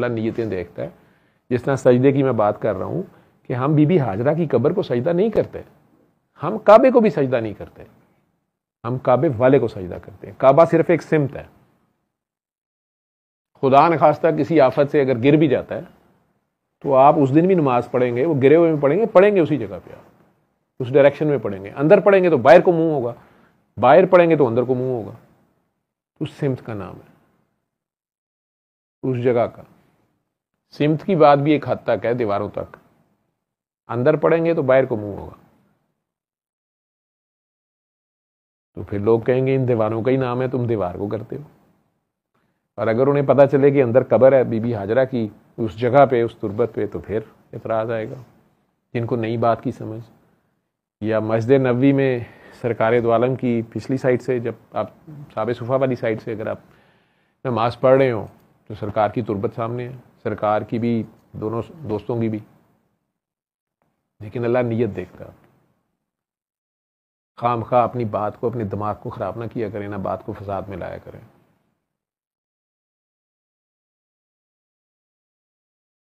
अल्लाह नीयतें देखता है। जिस तरह सजदे की मैं बात कर रहा हूँ कि हम बीबी हाजरा की कब्र को सजदा नहीं करते, हम काबे को भी सजदा नहीं करते, हम काबे वाले को सजदा करते हैं। काबा सिर्फ एक सिमत है। खुदा न खास्ता किसी आफत से अगर गिर भी जाता है तो आप उस दिन भी नमाज पढ़ेंगे, वो गिरे हुए में पढ़ेंगे उसी जगह पे, आप उस डायरेक्शन में पढ़ेंगे। अंदर पढ़ेंगे तो बाहर को मुंह होगा, बाहर पढ़ेंगे तो अंदर को मुंह होगा। उस सिमत का नाम है, उस जगह का। सिमत की बात भी एक हद तक है, दीवारों तक। अंदर पढ़ेंगे तो बाहर को मुंह होगा, तो फिर लोग कहेंगे इन दीवारों का ही नाम है, तुम दीवार को करते हो। और अगर उन्हें पता चले कि अंदर कब्र है बीबी हाजरा की, उस जगह पे, उस तुरबत पे, तो फिर इतराज़ आएगा। जिनको नई बात की समझ, या मस्जिद नबवी में सरकार दो आलम की पिछली साइड से, जब आप साबे सुफ़ा वाली साइड से अगर आप नमाज पढ़ रहे हो तो सरकार की तुरबत सामने है, सरकार की भी, दोनों दोस्तों की भी। लेकिन अल्लाह नीयत देखता है। खाम खा अपनी बात को, अपने दिमाग को ख़राब ना किया करें, ना बात को फसाद में लाया करें।